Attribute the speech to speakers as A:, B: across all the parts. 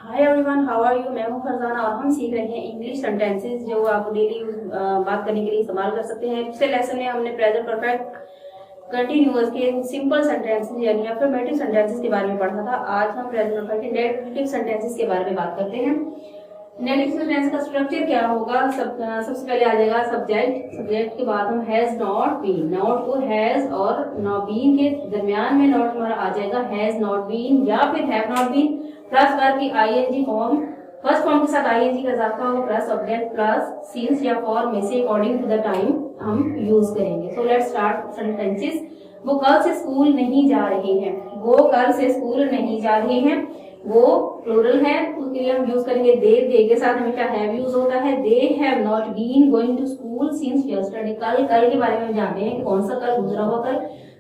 A: Hi everyone, how are you. मैं हूं फरजाना और हम सीख रहे हैं इंग्लिश सेंटेंसेस जो आप डेली बात करने के लिए इस्तेमाल कर सकते हैं। पिछले लेसन में हमने प्रेजेंट परफेक्ट कंटिन्यूअस के सिंपल सेंटेंसेस यानी अफर्मेटिव सेंटेंसेस के बारे में पढ़ा था। आज हम प्रेजेंट परफेक्ट के नेगेटिव सेंटेंसेस के बारे में बात करते हैं। नेगेटिव सेंटेंस का स्ट्रक्चर क्या होगा? सबसे पहले आ जाएगा सब्जेक्ट। सब्जेक्ट के बाद हम हैज नॉट बीन, नॉट को हैज और बीन के दरमियान में नॉट हमारा आ जाएगा हैज नॉट बीन या फिर have not been plus verb की आईएनजी फॉर्म, फर्स्ट फॉर्म के साथ आईएनजी का इजाफा होगा प्लस सब्जेक्ट प्लस सिंस या फॉर में से अकॉर्डिंग टू द टाइम हम यूज करेंगे। So let's start sentences. वो कल से स्कूल नहीं जा रहे हैं। वो कल से स्कूल नहीं जा रहे हैं, वो प्लूरल है, उसके लिए हम यूज करेंगे दे के साथ हमेशा हैव यूज होता है। They have not been going to school since yesterday. कल के बारे में हम जानते हैं कि कौन सा कल, गुजरा हुआ कल,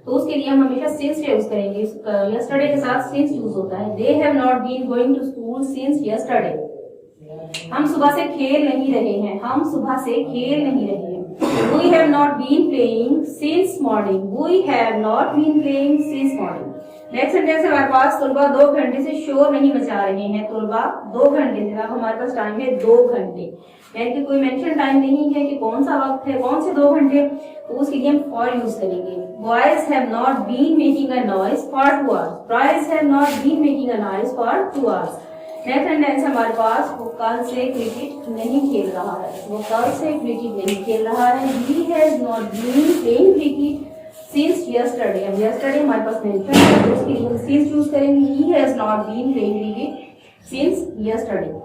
A: तो उसके लिए हम हमेशा सिंस यूज करेंगे। यस्टरडे के साथ सिंस यूज होता है। They have not been going to school since yesterday. हम सुबह से खेल नहीं रहे हैं। हम सुबह से खेल नहीं रहे हैं। We have not been playing since morning. We have not been playing since morning. Next sentence हमारे पास तलबा 2 घंटे से शोर नहीं मचा रहे हैं। तलबा 2 घंटे से, अब हमारे पास टाइम है 2 घंटे, यानी कि कोई मेंशन टाइम नहीं है कि कौन सा वक्त है, कौन से 2 घंटे, तो उसके लिए हम फॉर यूज करेंगे। Boys have not been making a noise for 2 hours. Boys have not been making a noise for 2 hours. Next sentence हमारे पास वो कल से क्रिकेट नहीं खेल रहा है। वो कल से क्रिकेट नहीं खेल रहा है। He has not been playing cricket since yesterday. अब yesterday हमारे पास मेंशन है तो उसके लिए हम since चूज करेंगे। He has not been playing cricket since yesterday.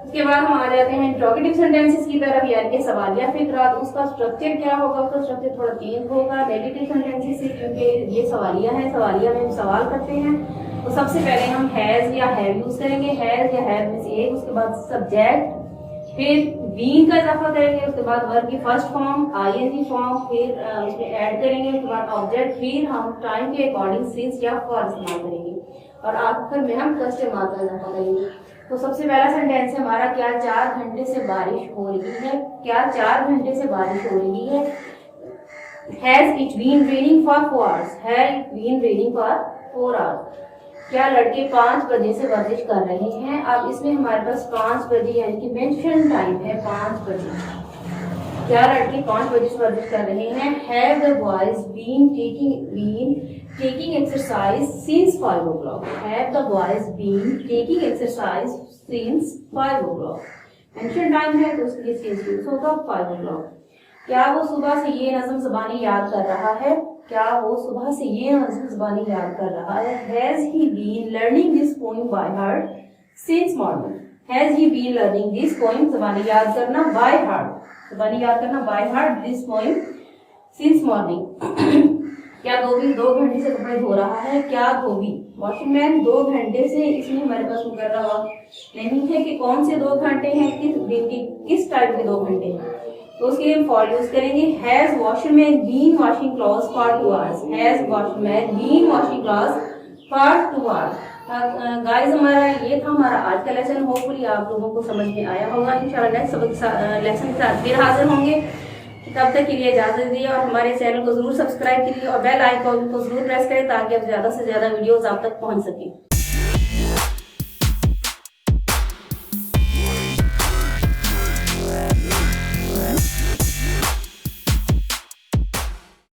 A: उसके बाद हम आ जाते हैं इंट्रोगेटिव सेंटेंसेस की तरफ, यानी कि सवालिया फिक्रात। उसका स्ट्रक्चर क्या होगा? उसका स्ट्रक्चर थोड़ा चेंज होगा नेगेटिव सेंटेंसेस से, क्योंकि ये सवालिया है। सवालिया में हम सवाल करते हैं तो सबसे पहले हम हैज या हैव यूज करेंगे। हैज या हैव में से एक, उसके बाद सब्जेक्ट, फिर बीन का इजाफा करेंगे, उसके बाद वर्ब की फर्स्ट फॉर्म आईएनजी फॉर्म, फिर उसमें ऐड करेंगे, उसके बाद ऑब्जेक्ट, फिर हम टाइम के अकॉर्डिंग सिंस या फॉर इस्तेमाल करेंगे और आखिर में हम कस्टमर मार्क का इजाफा करेंगे। तो सबसे पहला सेंटेंस है हमारा, क्या 4 घंटे से बारिश हो रही है? क्या 4 घंटे से बारिश हो रही है? Has it been raining for 4 hours? Has it been raining for 4 hours? क्या लड़के 5 बजे से वर्जिश कर रहे हैं? अब इसमें हमारे पास 5 बजे यानी कि मेंशन टाइम है 5 बजे। क्या लड़के 5 बजे से वर्जिश कर रहे हैं? Have the boys been taking exercise since 5 o'clock? Have the boys been taking exercise since 5 o'clock? Mention time है तो उसके लिए सिंस यूज होगा 5 o'clock। क्या वो सुबह से ये नज़म ज़बानी याद कर रहा है? क्या वो सुबह से ये नज़म ज़बानी याद कर रहा है? Has he been learning this poem by heart since morning? Has he been learning this poem? ज़बानी याद करना by heart, ज़बानी याद करना by heart this poem since morning. क्या धोबी 2 घंटे से कपड़े धो रहा है? क्या धोबी वॉशिंग मैन 2 घंटे से, इसमें हमारे पास मुकर्रर वक्त नहीं है कि कौन से 2 घंटे हैं, किस दिन के किस टाइप के 2 घंटे हैं, तो उसके लिए हम फॉर यूज करेंगे। Has washerman been washing clothes for 2 hours? Has washerman been washing clothes for 2 hours? Guys, हमारा ये था हमारा आज का लेसन। होपफुली आप लोगों को समझ में आया होगा। इंशाल्लाह नेक्स्ट लेसन के साथ फिर हाजिर होंगे। तब तक के लिए इजाजत दीजिए और हमारे चैनल को जरूर सब्सक्राइब कीजिए और बेल आइकॉन को जरूर प्रेस करें ताकि अब ज्यादा से ज्यादा वीडियोस आप तक पहुंच सके।